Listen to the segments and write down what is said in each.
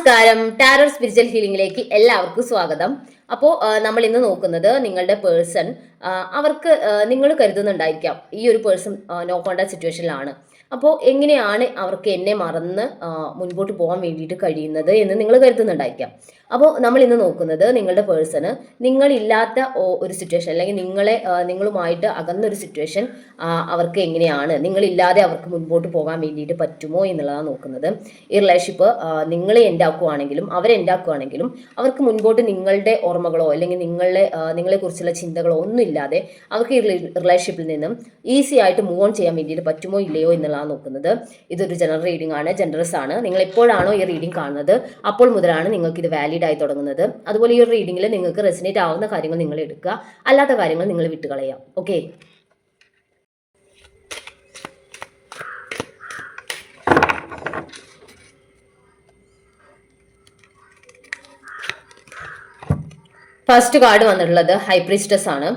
നമസ്കാരം, tarot spiritual ഹീലിംഗിലേക്ക് എല്ലാവർക്കും സ്വാഗതം. അപ്പോൾ നമ്മൾ ഇന്ന് നോക്കുന്നത് നിങ്ങളുടെ പേഴ്സൺ അവർക്ക് നിങ്ങൾ കരുതുന്നുണ്ടായിരിക്കാം ഈ ഒരു പേഴ്സൺ നോ കോണ്ടാക്ട് സിറ്റുവേഷനിലാണ്. അപ്പോൾ എങ്ങനെയാണ് അവർക്ക് എന്നെ മറന്ന് മുൻപോട്ട് പോകാൻ വേണ്ടിയിട്ട് കഴിയുന്നത് എന്ന് നിങ്ങൾ കരുതുന്നുണ്ടായിരിക്കാം. അപ്പോൾ നമ്മൾ ഇന്ന് നോക്കുന്നത് നിങ്ങളുടെ പേഴ്സണ് നിങ്ങളില്ലാത്ത ഒരു സിറ്റുവേഷൻ അല്ലെങ്കിൽ നിങ്ങളുമായിട്ട് അകന്നൊരു സിറ്റുവേഷൻ അവർക്ക് എങ്ങനെയാണ്, നിങ്ങളില്ലാതെ അവർക്ക് മുൻപോട്ട് പോകാൻ വേണ്ടിയിട്ട് പറ്റുമോ എന്നുള്ളതാണ് നോക്കുന്നത്. ഈ റിലേഷൻഷിപ്പ് നിങ്ങൾ എൻഡ് ആക്കുവാണെങ്കിലും അവരെൻഡ് ആക്കുവാണെങ്കിലും അവർക്ക് മുൻപോട്ട് നിങ്ങളുടെ ഓർമ്മകളോ അല്ലെങ്കിൽ നിങ്ങളെക്കുറിച്ചുള്ള ചിന്തകളോ ഒന്നും ഇല്ലാതെ അവർക്ക് ഈ റിലേഷൻഷിപ്പിൽ നിന്നും ഈസി ആയിട്ട് മൂവ് ഓൺ ചെയ്യാൻ വേണ്ടിയിട്ട് പറ്റുമോ ഇല്ലയോ എന്നുള്ളതാണ് നോക്കുന്നത്. ഇതൊരു ജനറൽ റീഡിംഗ് ആണ്, ജനറസ് ആണ്. നിങ്ങൾ എപ്പോഴാണോ ഈ റീഡിംഗ് കാണുന്നത് അപ്പോൾ മുതലാണ് നിങ്ങൾക്ക് ഇത് വാലിഡ് ആയി തുടങ്ങുന്നത്. അതുപോലെ ഈ ഒരു റീഡിംഗിൽ നിങ്ങൾക്ക് റെസിനേറ്റ് ആവുന്ന കാര്യങ്ങൾ നിങ്ങൾ എടുക്കുക, അല്ലാത്ത കാര്യങ്ങൾ നിങ്ങൾ വിട്ടുകളയാം. ഓക്കെ, ഫസ്റ്റ് കാർഡ് വന്നിട്ടുള്ളത് ഹൈ പ്രീസ്റ്റസ് ആണ്.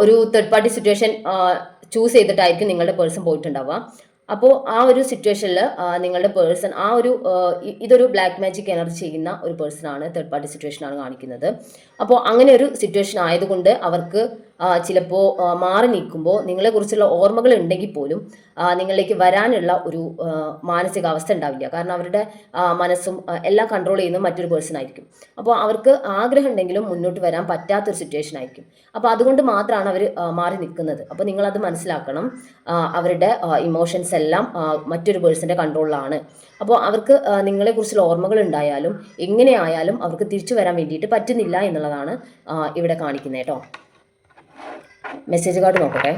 ഒരു തേർഡ് പാർട്ടി സിറ്റുവേഷൻ ചൂസ് ചെയ്തിട്ടായിരിക്കും നിങ്ങളുടെ പേഴ്സൺ പോയിട്ടുണ്ടാവുക. അപ്പോൾ ആ ഒരു സിറ്റുവേഷനിൽ നിങ്ങളുടെ പേഴ്സൺ ഇതൊരു ബ്ലാക്ക് മാജിക് എനർജി ചെയ്യുന്ന ഒരു പേഴ്സൺ ആണ്, തേർഡ് പാർട്ടി സിറ്റുവേഷൻ ആണ് കാണിക്കുന്നത്. അപ്പോൾ അങ്ങനെ ഒരു സിറ്റുവേഷൻ ആയതുകൊണ്ട് അവർക്ക് ചിലപ്പോൾ മാറി നിൽക്കുമ്പോൾ നിങ്ങളെക്കുറിച്ചുള്ള ഓർമ്മകൾ ഉണ്ടെങ്കിൽ പോലും നിങ്ങളിലേക്ക് വരാനുള്ള ഒരു മാനസികാവസ്ഥ ഉണ്ടാവില്ല. കാരണം അവരുടെ മനസ്സും എല്ലാം കൺട്രോൾ ചെയ്യുന്നത് മറ്റൊരു പേഴ്സൺ ആയിരിക്കും. അപ്പോൾ അവർക്ക് ആഗ്രഹം ഉണ്ടെങ്കിലും മുന്നോട്ട് വരാൻ പറ്റാത്തൊരു സിറ്റുവേഷൻ ആയിരിക്കും. അപ്പോൾ അതുകൊണ്ട് മാത്രമാണ് അവർ മാറി നിൽക്കുന്നത്. അപ്പോൾ നിങ്ങളത് മനസ്സിലാക്കണം. അവരുടെ ഇമോഷൻസ് എല്ലാം മറ്റൊരു പേഴ്സൻ്റെ കൺട്രോളിലാണ്. അപ്പോൾ അവർക്ക് നിങ്ങളെക്കുറിച്ചുള്ള ഓർമ്മകൾ ഉണ്ടായാലും എങ്ങനെയായാലും അവർക്ക് തിരിച്ചു വരാൻ വേണ്ടിയിട്ട് പറ്റുന്നില്ല എന്നുള്ളതാണ് ഇവിടെ കാണിക്കുന്നത് കേട്ടോ. മെസ്സേജ് കാർഡ് നോക്കട്ടെ.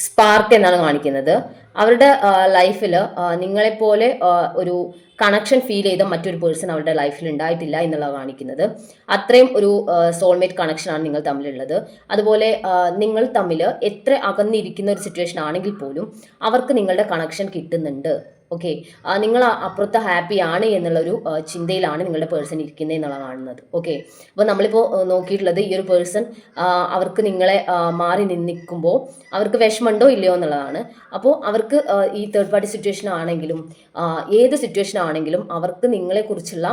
സ്പാർക്ക് എന്നാണ് കാണിക്കുന്നത്. അവരുടെ ലൈഫിൽ നിങ്ങളെപ്പോലെ ഒരു കണക്ഷൻ ഫീൽ ചെയ്ത മറ്റൊരു പേഴ്സൺ അവരുടെ ലൈഫിൽ ഉണ്ടായിട്ടില്ല എന്നുള്ളത് കാണിക്കുന്നത്. അത്രയും ഒരു സോൾമേറ്റ് കണക്ഷനാണ് നിങ്ങൾ തമ്മിലുള്ളത്. അതുപോലെ നിങ്ങൾ തമ്മിൽ എത്ര അകന്നിരിക്കുന്ന ഒരു സിറ്റുവേഷൻ ആണെങ്കിൽ പോലും അവർക്ക് നിങ്ങളുടെ കണക്ഷൻ കിട്ടുന്നുണ്ട്. ഓക്കെ, നിങ്ങൾ അപ്പുറത്ത് ഹാപ്പി ആണ് എന്നുള്ളൊരു ചിന്തയിലാണ് നിങ്ങളുടെ പേഴ്സൺ ഇരിക്കുന്നത് എന്നുള്ളത് കാണുന്നത്. ഓക്കെ, അപ്പോൾ നമ്മളിപ്പോൾ നോക്കിയിട്ടുള്ളത് ഈ ഒരു പേഴ്സൺ അവർക്ക് നിങ്ങളെ മാറി നിൽക്കുമ്പോൾ അവർക്ക് വിഷമമുണ്ടോ ഇല്ലയോ എന്നുള്ളതാണ്. അപ്പോൾ അവർക്ക് ഈ തേർഡ് പാർട്ടി സിറ്റുവേഷൻ ആണെങ്കിലും ഏത് സിറ്റുവേഷൻ ആണെങ്കിലും അവർക്ക് നിങ്ങളെക്കുറിച്ചുള്ള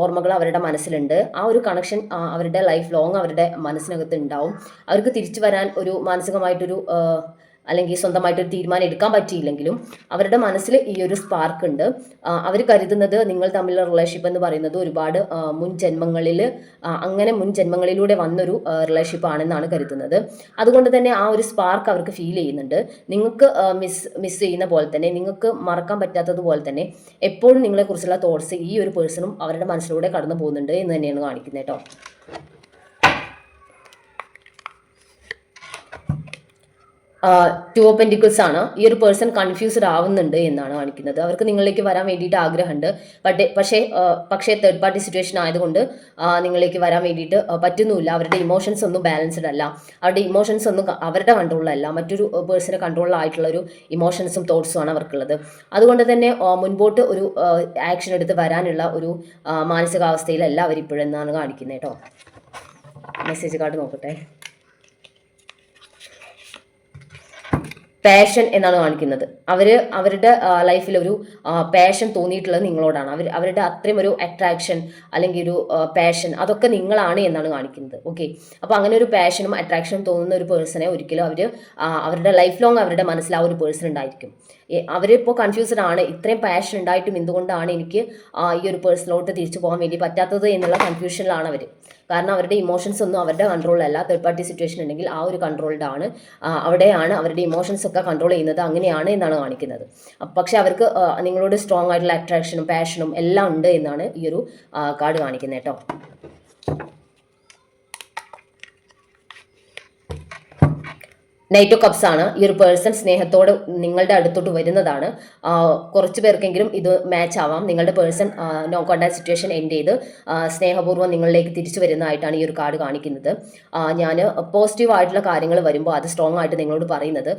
ഓർമ്മകൾ അവരുടെ മനസ്സിലുണ്ട്. ആ ഒരു കണക്ഷൻ അവരുടെ ലൈഫ് ലോങ് അവരുടെ മനസ്സിനകത്ത് ഉണ്ടാവും. അവർക്ക് തിരിച്ചു വരാൻ ഒരു മാനസികമായിട്ടൊരു അല്ലെങ്കിൽ സ്വന്തമായിട്ടൊരു തീരുമാനം എടുക്കാൻ പറ്റിയില്ലെങ്കിലും അവരുടെ മനസ്സിൽ ഈ ഒരു സ്പാർക്ക് ഉണ്ട്. അവർ കരുതുന്നത് നിങ്ങൾ തമ്മിലുള്ള റിലേഷൻഷിപ്പ് എന്ന് പറയുന്നത് ഒരുപാട് മുൻ ജന്മങ്ങളിലൂടെ വന്നൊരു റിലേഷൻഷിപ്പ് ആണെന്നാണ് കരുതുന്നത്. അതുകൊണ്ട് തന്നെ ആ ഒരു സ്പാർക്ക് അവർക്ക് ഫീൽ ചെയ്യുന്നുണ്ട്. നിങ്ങൾക്ക് മിസ് ചെയ്യുന്ന പോലെ തന്നെ, നിങ്ങൾക്ക് മറക്കാൻ പറ്റാത്തതുപോലെ തന്നെ എപ്പോഴും നിങ്ങളെക്കുറിച്ചുള്ള തോട്ട്സ് ഈ ഒരു പേഴ്സണും അവരുടെ മനസ്സിലൂടെ കടന്നു പോകുന്നുണ്ട് എന്ന് തന്നെയാണ് കാണിക്കുന്നത് കേട്ടോ. ടു ഓഫ് പെന്റിക്കിൾസ് ആണ്. ഈ ഒരു പേഴ്സൺ കൺഫ്യൂസ്ഡ് ആവുന്നുണ്ട് എന്നാണ് കാണിക്കുന്നത്. അവർക്ക് നിങ്ങളിലേക്ക് വരാൻ വേണ്ടിയിട്ട് ആഗ്രഹമുണ്ട്. പക്ഷേ തേർഡ് പാർട്ടി സിറ്റുവേഷൻ ആയതുകൊണ്ട് നിങ്ങളിലേക്ക് വരാൻ വേണ്ടിയിട്ട് പറ്റുന്നുമില്ല. അവരുടെ ഇമോഷൻസ് ഒന്നും ബാലൻസ്ഡ് അല്ല. അവരുടെ ഇമോഷൻസ് ഒന്നും അവരുടെ കൺട്രോളിലല്ല, മറ്റൊരു പേഴ്സൻ്റെ കൺട്രോളിലായിട്ടുള്ള ഒരു ഇമോഷൻസും തോട്ട്സും ആണ് അവർക്കുള്ളത്. അതുകൊണ്ട് തന്നെ മുൻപോട്ട് ഒരു ആക്ഷൻ എടുത്ത് വരാനുള്ള ഒരു മാനസികാവസ്ഥയിലല്ല അവരിപ്പോഴെന്നാണ് കാണിക്കുന്നത് കേട്ടോ. മെസ്സേജ് കാർഡ് നോക്കട്ടെ. പാഷൻ എന്നാണ് കാണിക്കുന്നത്. അവരുടെ ലൈഫിൽ ഒരു പാഷൻ തോന്നിയിട്ടുള്ളത് നിങ്ങളോടാണ്. അവരുടെ അത്രയും ഒരു അട്രാക്ഷൻ അല്ലെങ്കിൽ ഒരു പാഷൻ അതൊക്കെ നിങ്ങളാണ് എന്നാണ് കാണിക്കുന്നത്. ഓക്കെ, അപ്പോൾ അങ്ങനെ ഒരു പാഷനും അട്രാക്ഷനും തോന്നുന്ന ഒരു പേഴ്സണെ ഒരിക്കലും അവരുടെ ലൈഫ് ലോങ് അവരുടെ മനസ്സിൽ ആ ഒരു പേഴ്സൺ ഉണ്ടായിരിക്കും. അവരിപ്പോൾ കൺഫ്യൂസ്ഡ് ആണ്. ഇത്രയും പാഷൻ ഉണ്ടായിട്ടും എന്തുകൊണ്ടാണ് എനിക്ക് ഈ ഒരു പേഴ്സണിലോട്ട് തിരിച്ചു പോകാൻ വേണ്ടി പറ്റാത്തത് എന്നുള്ള കൺഫ്യൂഷനിലാണ് അവർ. കാരണം അവരുടെ ഇമോഷൻസ് ഒന്നും അവരുടെ കൺട്രോളിലല്ല. തേർഡ് പാർട്ടി സിറ്റുവേഷൻ ഉണ്ടെങ്കിൽ ആ ഒരു കൺട്രോൾഡ് ആണ്. അവിടെയാണ് അവരുടെ ഇമോഷൻസ് ഒക്കെ കൺട്രോൾ ചെയ്യുന്നത്. അങ്ങനെയാണ് എന്നാണ് കാണിക്കുന്നത്. പക്ഷെ അവർക്ക് നിങ്ങളോട് സ്ട്രോങ് ആയിട്ടുള്ള അട്രാക്ഷനും പാഷനും എല്ലാം ഉണ്ട് എന്നാണ് ഈ ഒരു കാർഡ് കാണിക്കുന്നത് കേട്ടോ. നൈറ്റ് ഓഫ് കപ്സ് ആണ്. ഈ ഒരു പേഴ്സൺ സ്നേഹത്തോടെ നിങ്ങളുടെ അടുത്തോട്ട് വരുന്നതാണ്. കുറച്ച് പേർക്കെങ്കിലും ഇത് മാച്ച് ആവാം. നിങ്ങളുടെ person no contact situation end ചെയ്ത് സ്നേഹപൂർവ്വം നിങ്ങളിലേക്ക് തിരിച്ചു വരുന്നതായിട്ടാണ് ഈ ഒരു കാർഡ് കാണിക്കുന്നത്. ഞാൻ പോസിറ്റീവ് ആയിട്ടുള്ള കാര്യങ്ങൾ വരുമ്പോൾ അത് സ്ട്രോങ് ആയിട്ട് നിങ്ങളോട് പറയുന്നത്,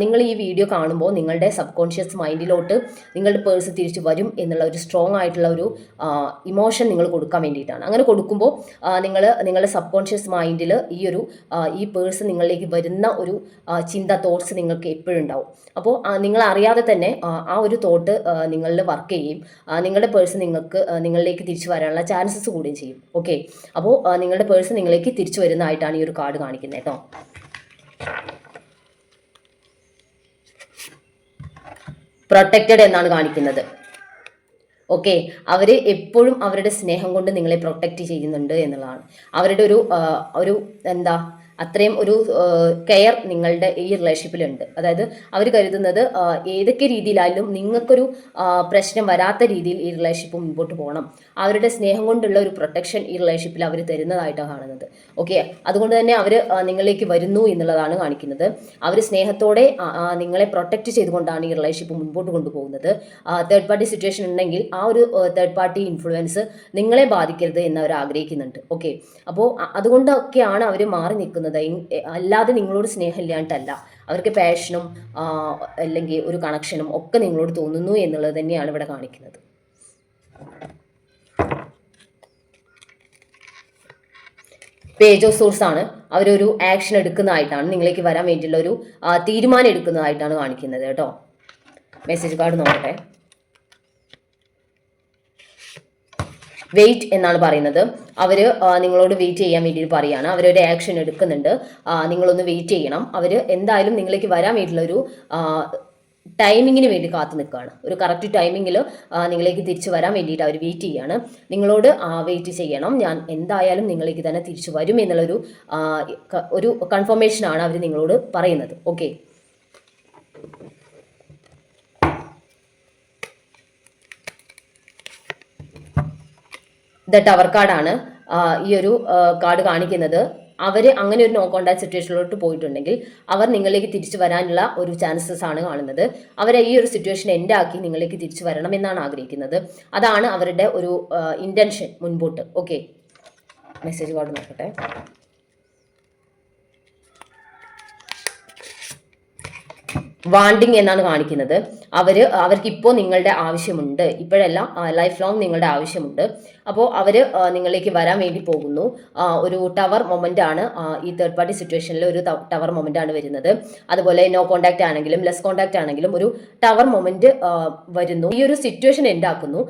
നിങ്ങൾ ഈ വീഡിയോ കാണുമ്പോൾ നിങ്ങളുടെ സബ് കോൺഷ്യസ് മൈൻഡിലോട്ട് നിങ്ങളുടെ പേഴ്സൺ തിരിച്ചു വരും എന്നുള്ള ഒരു സ്ട്രോങ് ആയിട്ടുള്ള ഒരു ഇമോഷൻ നിങ്ങൾ കൊടുക്കാൻ വേണ്ടിയിട്ടാണ്. അങ്ങനെ കൊടുക്കുമ്പോൾ നിങ്ങളുടെ സബ് കോൺഷ്യസ് മൈൻഡിൽ ഈ പേഴ്സൺ നിങ്ങളിലേക്ക് വരുന്ന ഒരു ചിന്ത, തോട്ട്സ് നിങ്ങൾക്ക് എപ്പോഴും ഉണ്ടാവും. അപ്പോൾ നിങ്ങൾ അറിയാതെ തന്നെ ആ ഒരു തോട്ട് നിങ്ങളിൽ വർക്ക് ചെയ്യും. നിങ്ങളുടെ പേഴ്സൺ നിങ്ങളിലേക്ക് തിരിച്ചു വരാനുള്ള ചാൻസസ് കൂടുകയും ചെയ്യും. ഓക്കെ, അപ്പോൾ നിങ്ങളുടെ പേഴ്സൺ നിങ്ങളിലേക്ക് തിരിച്ചു വരുന്നതായിട്ടാണ് ഈ ഒരു കാർഡ് കാണിക്കുന്നത് കേട്ടോ. പ്രൊട്ടക്റ്റഡ് എന്നാണ് കാണിക്കുന്നത്. ഓക്കെ, അവർ എപ്പോഴും അവരുടെ സ്നേഹം കൊണ്ട് നിങ്ങളെ പ്രൊട്ടക്റ്റ് ചെയ്യുന്നുണ്ട് എന്നുള്ളതാണ്. അവരുടെ ഒരു എന്താ അത്രയും ഒരു കെയർ നിങ്ങളുടെ ഈ റിലേഷൻഷിപ്പിലുണ്ട്. അതായത് അവർ കരുതുന്നത് ഏതൊക്കെ രീതിയിലായാലും നിങ്ങൾക്കൊരു പ്രശ്നം വരാത്ത രീതിയിൽ ഈ റിലേഷൻഷിപ്പ് മുൻപോട്ട് പോകണം. അവരുടെ സ്നേഹം കൊണ്ടുള്ള ഒരു പ്രൊട്ടക്ഷൻ ഈ റിലേഷൻഷിപ്പിൽ അവർ തരുന്നതായിട്ടാണ് കാണുന്നത്. ഓക്കെ, അതുകൊണ്ട് തന്നെ അവർ നിങ്ങളിലേക്ക് വരുന്നു എന്നുള്ളതാണ് കാണിക്കുന്നത്. അവർ സ്നേഹത്തോടെ നിങ്ങളെ പ്രൊട്ടക്റ്റ് ചെയ്തുകൊണ്ടാണ് ഈ റിലേഷൻഷിപ്പ് മുൻപോട്ട് കൊണ്ടുപോകുന്നത്. തേർഡ് പാർട്ടി സിറ്റുവേഷൻ ഉണ്ടെങ്കിൽ ആ ഒരു തേർഡ് പാർട്ടി ഇൻഫ്ലുവൻസ് നിങ്ങളെ ബാധിക്കരുത് എന്ന് അവർ ആഗ്രഹിക്കുന്നുണ്ട്. ഓക്കെ, അപ്പോൾ അതുകൊണ്ടൊക്കെയാണ് അവർ മാറി നിൽക്കുന്നത്. അല്ലാതെ നിങ്ങളോട് സ്നേഹം ഇല്ലാണ്ടല്ല. അവർക്ക് പാഷനും അല്ലെങ്കിൽ ഒരു കണക്ഷനും ഒക്കെ നിങ്ങളോട് തോന്നുന്നു എന്നുള്ളത് തന്നെയാണ് ഇവിടെ കാണിക്കുന്നത്. പേജ് ഓഫ് സോഴ്സ് ആണ്. അവരൊരു ആക്ഷൻ എടുക്കുന്നതായിട്ടാണ്, നിങ്ങളിലേക്ക് വരാൻ വേണ്ടിയുള്ള ഒരു തീരുമാനം എടുക്കുന്നതായിട്ടാണ് കാണിക്കുന്നത് കേട്ടോ. മെസ്സേജ് കാർഡ് നോക്കട്ടെ. വെയിറ്റ് എന്നാണ് പറയുന്നത്. അവർ നിങ്ങളോട് വെയിറ്റ് ചെയ്യാൻ വേണ്ടിയിട്ട് പറയുകയാണ്. അവരൊരു ആക്ഷൻ എടുക്കുന്നുണ്ട്. നിങ്ങളൊന്ന് വെയിറ്റ് ചെയ്യണം. അവർ എന്തായാലും നിങ്ങളിലേക്ക് വരാൻ വേണ്ടിയിട്ടുള്ളൊരു ടൈമിങ്ങിന് വേണ്ടി കാത്തു നിൽക്കുകയാണ്. ഒരു കറക്റ്റ് ടൈമിങ്ങിൽ നിങ്ങളിലേക്ക് തിരിച്ചു വരാൻ വേണ്ടിയിട്ട് അവർ വെയിറ്റ് ചെയ്യുകയാണ്. നിങ്ങളോട് വെയിറ്റ് ചെയ്യണം, ഞാൻ എന്തായാലും നിങ്ങളിലേക്ക് തന്നെ തിരിച്ചു വരും എന്നുള്ളൊരു ഒരു കൺഫർമേഷനാണ് അവർ നിങ്ങളോട് പറയുന്നത്. ഓക്കെ, ദ ടവർ കാർഡാണ് ഈ ഒരു കാർഡ് കാണിക്കുന്നത്. അവർ അങ്ങനെ ഒരു നോ കോണ്ടാക്ട് സിറ്റുവേഷനിലോട്ട് പോയിട്ടുണ്ടെങ്കിൽ അവർ നിങ്ങളിലേക്ക് തിരിച്ചു വരാനുള്ള ഒരു ചാൻസസ് ആണ് കാണുന്നത്. അവരെ ഈ ഒരു സിറ്റുവേഷൻ എൻഡ് ആക്കി നിങ്ങളിലേക്ക് തിരിച്ചു വരണം എന്നാണ് ആഗ്രഹിക്കുന്നത്. അതാണ് അവരുടെ ഒരു ഇന്റൻഷൻ മുൻപോട്ട്. ഓക്കെ, മെസ്സേജ് കാർഡ് നോക്കട്ടെ. വാണ്ടിങ് എന്നാണ് കാണിക്കുന്നത്. അവർക്ക് ഇപ്പോൾ നിങ്ങളുടെ ആവശ്യമുണ്ട്. ഇപ്പോഴല്ല, ലൈഫ് ലോങ് നിങ്ങളുടെ ആവശ്യമുണ്ട്. അപ്പോൾ അവർ നിങ്ങളിലേക്ക് വരാൻ വേണ്ടി പോകുന്നു. ഒരു ടവർ മൊമെന്റ് ആണ് ഈ തേർഡ് പാർട്ടി സിറ്റുവേഷനിൽ ഒരു ടവർ മൊമെന്റ് ആണ് വരുന്നത്. അതുപോലെ നോ കോണ്ടാക്ട് ആണെങ്കിലും ലെസ് കോണ്ടാക്ട് ആണെങ്കിലും ഒരു ടവർ മൊമെന്റ് വരുന്നു. ഈ ഒരു സിറ്റുവേഷൻ എൻഡാക്കുന്നു.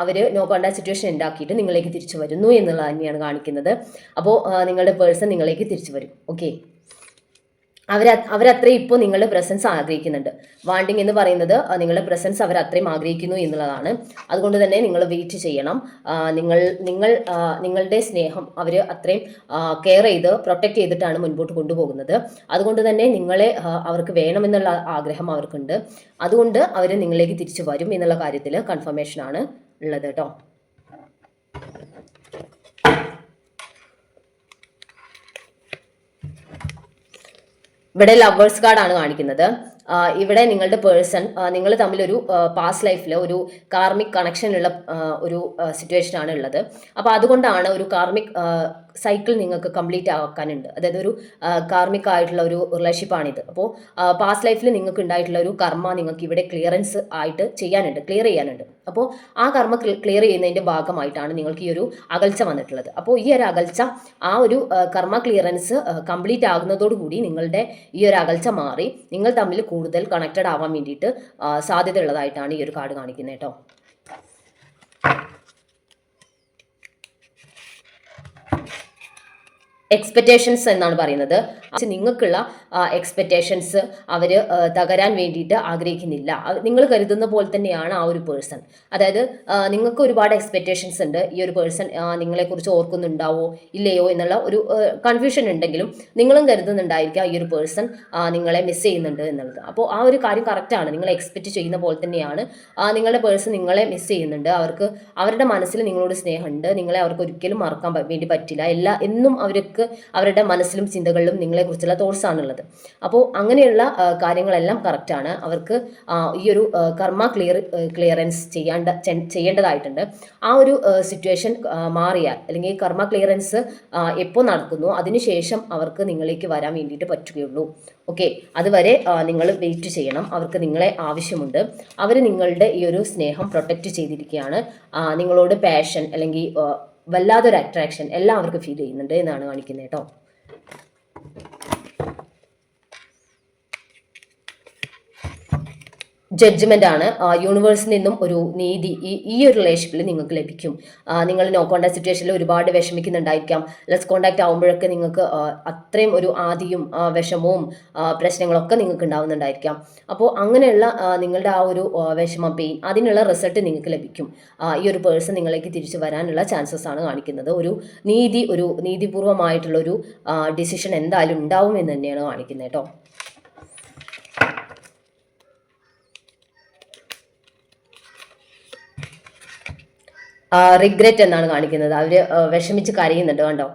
അവർ നോ കോണ്ടാക്ട് സിറ്റുവേഷൻ എൻഡാക്കിയിട്ട് നിങ്ങളിലേക്ക് തിരിച്ചു വരുന്നു എന്നുള്ളത് തന്നെയാണ് കാണിക്കുന്നത്. അപ്പോൾ നിങ്ങളുടെ പേഴ്സൺ നിങ്ങളിലേക്ക് തിരിച്ചു വരും. ഓക്കെ, അവരത്രയും ഇപ്പോൾ നിങ്ങളുടെ പ്രസൻസ് ആഗ്രഹിക്കുന്നുണ്ട്. വാണ്ടിങ് എന്ന് പറയുന്നത് നിങ്ങളുടെ പ്രസൻസ് അവർ അത്രയും ആഗ്രഹിക്കുന്നു എന്നുള്ളതാണ്. അതുകൊണ്ട് തന്നെ നിങ്ങൾ വെയിറ്റ് ചെയ്യണം. നിങ്ങളുടെ സ്നേഹം അവർ അത്രയും കെയർ ചെയ്ത് പ്രൊട്ടക്റ്റ് ചെയ്തിട്ടാണ് മുൻപോട്ട് കൊണ്ടുപോകുന്നത്. അതുകൊണ്ട് തന്നെ നിങ്ങളെ അവർക്ക് വേണമെന്നുള്ള ആഗ്രഹം അവർക്കുണ്ട്. അതുകൊണ്ട് അവർ നിങ്ങളിലേക്ക് തിരിച്ചു വരും എന്നുള്ള കാര്യത്തിൽ കൺഫർമേഷനാണ് ഉള്ളത് കേട്ടോ. ഇവിടെ ലവേഴ്സ് കാർഡാണ് കാണിക്കുന്നത്. ഇവിടെ നിങ്ങളുടെ പേഴ്സൺ നിങ്ങൾ തമ്മിലൊരു പാസ്റ്റ് ലൈഫിൽ ഒരു കാർമിക് കണക്ഷനുള്ള ഒരു സിറ്റുവേഷൻ ആണ് ഉള്ളത്. അപ്പോൾ അതുകൊണ്ടാണ് ഒരു കാർമിക് സൈക്കിൾ നിങ്ങൾക്ക് കംപ്ലീറ്റ് ആക്കാനുണ്ട്. അതായത് ഒരു കാർമിക് ആയിട്ടുള്ള ഒരു റിലേഷൻഷിപ്പാണിത്. അപ്പോൾ പാസ്റ്റ് ലൈഫിൽ നിങ്ങൾക്ക് ഉണ്ടായിട്ടുള്ള ഒരു കർമ്മ നിങ്ങൾക്ക് ഇവിടെ ക്ലിയർ ചെയ്യാനുണ്ട്. അപ്പോൾ ആ കർമ്മ ക്ലിയർ ചെയ്യുന്നതിൻ്റെ ഭാഗമായിട്ടാണ് നിങ്ങൾക്ക് ഈ ഒരു അകൽച്ച വന്നിട്ടുള്ളത്. അപ്പോൾ ഈ ഒരു അകൽച്ച, ആ ഒരു കർമ്മ ക്ലിയറൻസ് കംപ്ലീറ്റ് ആകുന്നതോടുകൂടി നിങ്ങളുടെ ഈ ഒരു അകൽച്ച മാറി നിങ്ങൾ തമ്മിൽ കൂടുതൽ കണക്റ്റഡ് ആവാൻ വേണ്ടിയിട്ട് സാധ്യത ഉള്ളതായിട്ടാണ് ഈ ഒരു കാർഡ് കാണിക്കുന്നത് കേട്ടോ. എക്സ്പെക്റ്റേഷൻസ് എന്നാണ് പറയുന്നത്. നിങ്ങൾക്കുള്ള എക്സ്പെക്റ്റേഷൻസ് അവർ തകരാൻ വേണ്ടിയിട്ട് ആഗ്രഹിക്കുന്നില്ല. നിങ്ങൾ കരുതുന്ന പോലെ തന്നെയാണ് ആ ഒരു പേഴ്സൺ. അതായത് നിങ്ങൾക്ക് ഒരുപാട് എക്സ്പെക്റ്റേഷൻസ് ഉണ്ട്. ഈ ഒരു പേഴ്സൺ നിങ്ങളെക്കുറിച്ച് ഓർക്കുന്നുണ്ടാവോ ഇല്ലയോ എന്നുള്ള ഒരു കൺഫ്യൂഷൻ ഉണ്ടെങ്കിലും നിങ്ങളും കരുതുന്നുണ്ടായിരിക്കാം ഈ ഒരു പേഴ്സൺ നിങ്ങളെ മിസ് ചെയ്യുന്നുണ്ട് എന്നുള്ളത്. അപ്പോൾ ആ ഒരു കാര്യം കറക്റ്റാണ്. നിങ്ങൾ എക്സ്പെക്റ്റ് ചെയ്യുന്ന പോലെ തന്നെയാണ് നിങ്ങളുടെ പേഴ്സൺ നിങ്ങളെ മിസ് ചെയ്യുന്നുണ്ട്. അവർക്ക് അവരുടെ മനസ്സിൽ നിങ്ങളോട് സ്നേഹമുണ്ട്. നിങ്ങളെ അവർക്ക് ഒരിക്കലും മറക്കാൻ വേണ്ടി പറ്റില്ല. എന്നും അവർക്ക് അവർക്ക് അവരുടെ മനസ്സിലും ചിന്തകളിലും നിങ്ങളെക്കുറിച്ചുള്ള തോട്ട്സ് ആണുള്ളത്. അപ്പോൾ അങ്ങനെയുള്ള കാര്യങ്ങളെല്ലാം കറക്റ്റാണ്. അവർക്ക് ഈ ഒരു കർമ്മ ക്ലിയറൻസ് ചെയ്യേണ്ടതായിട്ടുണ്ട്. ആ ഒരു സിറ്റുവേഷൻ മാറിയാൽ, അല്ലെങ്കിൽ കർമ്മ ക്ലിയറൻസ് എപ്പോൾ നടക്കുന്നു അതിനുശേഷം അവർക്ക് നിങ്ങളിലേക്ക് വരാൻ വേണ്ടിയിട്ട് പറ്റുകയുള്ളൂ. ഓക്കെ, അതുവരെ നിങ്ങൾ വെയിറ്റ് ചെയ്യണം. അവർക്ക് നിങ്ങളെ ആവശ്യമുണ്ട്. അവർ നിങ്ങളുടെ ഈ ഒരു സ്നേഹം പ്രൊട്ടക്റ്റ് ചെയ്തിരിക്കുകയാണ്. നിങ്ങളോട് പാഷൻ അല്ലെങ്കിൽ വല്ലാതൊരു അട്രാക്ഷൻ എല്ലാം അവർക്ക് ഫീൽ ചെയ്യുന്നുണ്ട് എന്നാണ് കാണിക്കുന്നത് കേട്ടോ. ജഡ്ജ്മെന്റ് ആണ്. യൂണിവേഴ്സിൽ നിന്നും ഒരു നീതി ഈ ഒരു റിലേഷൻഷിപ്പിൽ നിങ്ങൾക്ക് ലഭിക്കും. നിങ്ങൾ നോ കോണ്ടാക്ട് സിറ്റുവേഷനിൽ ഒരുപാട് വിഷമിക്കുന്നുണ്ടായിരിക്കാം. ലെസ് കോണ്ടാക്ട് ആകുമ്പോഴൊക്കെ നിങ്ങൾക്ക് അത്രയും ഒരു ആദിയും വിഷമവും പ്രശ്നങ്ങളൊക്കെ നിങ്ങൾക്ക് ഉണ്ടാവുന്നുണ്ടായിരിക്കാം. അപ്പോൾ അങ്ങനെയുള്ള നിങ്ങളുടെ ആ ഒരു വിഷമം, പെയിൻ, അതിനുള്ള റിസൾട്ട് നിങ്ങൾക്ക് ലഭിക്കും. ഈ ഒരു പേഴ്സൺ നിങ്ങളിലേക്ക് തിരിച്ചു വരാനുള്ള ചാൻസസ് ആണ് കാണിക്കുന്നത്. ഒരു നീതിപൂർവമായിട്ടുള്ള ഒരു ഡിസിഷൻ എന്തായാലും ഉണ്ടാവും എന്ന് തന്നെയാണ് കാണിക്കുന്നത് കേട്ടോ. റിഗ്രറ്റ് എന്നാണ് കാണിക്കുന്നത്. അവർ വിഷമിച്ച് കരയുന്നുണ്ട് കണ്ടോ.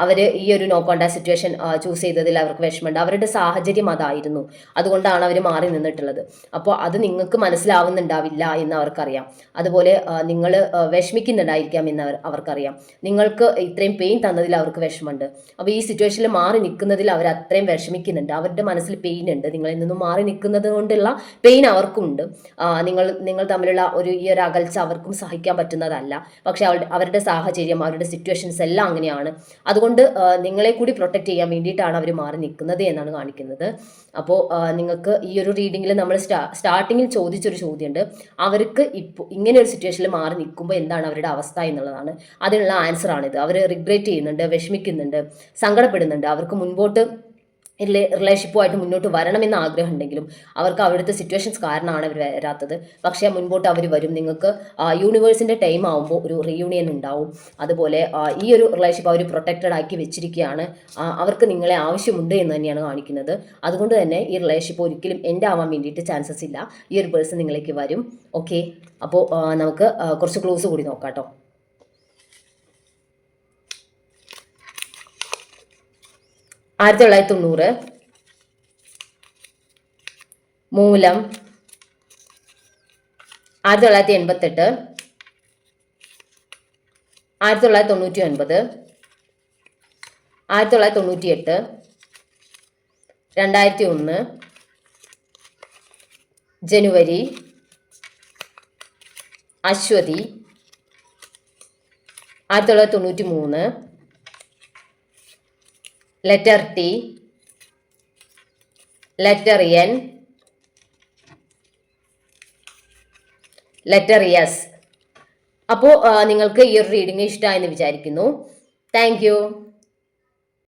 അവർ ഈ ഒരു നോ കോണ്ടാക്ട് സിറ്റുവേഷൻ ചൂസ് ചെയ്തതിൽ അവർക്ക് വിഷമമുണ്ട്. അവരുടെ സാഹചര്യം അതായിരുന്നു, അതുകൊണ്ടാണ് അവർ മാറി നിന്നിട്ടുള്ളത്. അപ്പോൾ അത് നിങ്ങൾക്ക് മനസ്സിലാവുന്നുണ്ടാവില്ല എന്ന് അവർക്കറിയാം. അതുപോലെ നിങ്ങൾ വിഷമിക്കുന്നുണ്ടായിരിക്കാം എന്ന് അവർക്കറിയാം. നിങ്ങൾക്ക് ഇത്രയും പെയിൻ തന്നതിൽ അവർക്ക് വിഷമമുണ്ട്. അപ്പോൾ ഈ സിറ്റുവേഷനിൽ മാറി നിൽക്കുന്നതിൽ അവർ അത്രയും വിഷമിക്കുന്നുണ്ട്. അവരുടെ മനസ്സിൽ പെയിൻ ഉണ്ട്. നിങ്ങളിൽ നിന്നും മാറി നിൽക്കുന്നത് കൊണ്ടുള്ള പെയിൻ അവർക്കുണ്ട്. നിങ്ങൾ തമ്മിലുള്ള ഈ ഒരു അകൽച്ച അവർക്കും സഹിക്കാൻ പറ്റുന്നതല്ല. പക്ഷെ അവരുടെ സാഹചര്യം, അവരുടെ സിറ്റുവേഷൻസ് എല്ലാം അങ്ങനെയാണ്. അതുകൊണ്ട് നിങ്ങളെ കൂടി പ്രൊട്ടക്ട് ചെയ്യാൻ വേണ്ടിയിട്ടാണ് അവർ മാറി നിൽക്കുന്നത് എന്നാണ് കാണിക്കുന്നത്. അപ്പോൾ നിങ്ങൾക്ക് ഈ ഒരു റീഡിങ്ങിൽ നമ്മൾ സ്റ്റാർട്ടിങ്ങിൽ ചോദിച്ചൊരു ചോദ്യമുണ്ട്. അവർക്ക് ഇപ്പോൾ ഇങ്ങനെ ഒരു സിറ്റുവേഷനിൽ മാറി നിൽക്കുമ്പോൾ എന്താണ് അവരുടെ അവസ്ഥ എന്നുള്ളതാണ്. അതിനുള്ള ആൻസർ ആണിത്. അവർ റിഗ്രറ്റ് ചെയ്യുന്നുണ്ട്, വിഷമിക്കുന്നുണ്ട്, സങ്കടപ്പെടുന്നുണ്ട്. അവർക്ക് മുൻപോട്ട് റിലേഷൻഷിപ്പുമായിട്ട് മുന്നോട്ട് വരണമെന്ന് ആഗ്രഹം ഉണ്ടെങ്കിലും അവർക്ക് അവിടുത്തെ സിറ്റുവേഷൻസ് കാരണമാണ് അവർ വരാത്തത്. പക്ഷേ മുൻപോട്ട് അവർ വരും. നിങ്ങൾക്ക് യൂണിവേഴ്സിൻ്റെ ടൈം ആകുമ്പോൾ ഒരു റീയൂണിയൻ ഉണ്ടാവും. അതുപോലെ ഈ ഒരു റിലേഷൻഷിപ്പ് അവർ പ്രൊട്ടക്റ്റഡ് ആക്കി വെച്ചിരിക്കുകയാണ്. അവർക്ക് നിങ്ങളെ ആവശ്യമുണ്ട് എന്ന് തന്നെയാണ് കാണിക്കുന്നത്. അതുകൊണ്ട് തന്നെ ഈ റിലേഷൻഷിപ്പ് ഒരിക്കലും എൻഡ് ആവാൻ വേണ്ടിയിട്ട് ചാൻസസ് ഇല്ല. ഈ ഒരു പേഴ്സൺ നിങ്ങളിലേക്ക് വരും. ഓക്കെ, അപ്പോൾ നമുക്ക് കുറച്ച് ക്ലൂസ് കൂടി നോക്കാം കേട്ടോ. 1990, മൂലം 1988, 1999, 1998, 2001, ജനുവരി, Ashwathi, 1993, letter T, letter N, letter S. അപ്പോൾ നിങ്ങൾക്ക് ഈ ഒരു റീഡിംഗ് ഇഷ്ടമായെന്ന് വിചാരിക്കുന്നു. Thank U.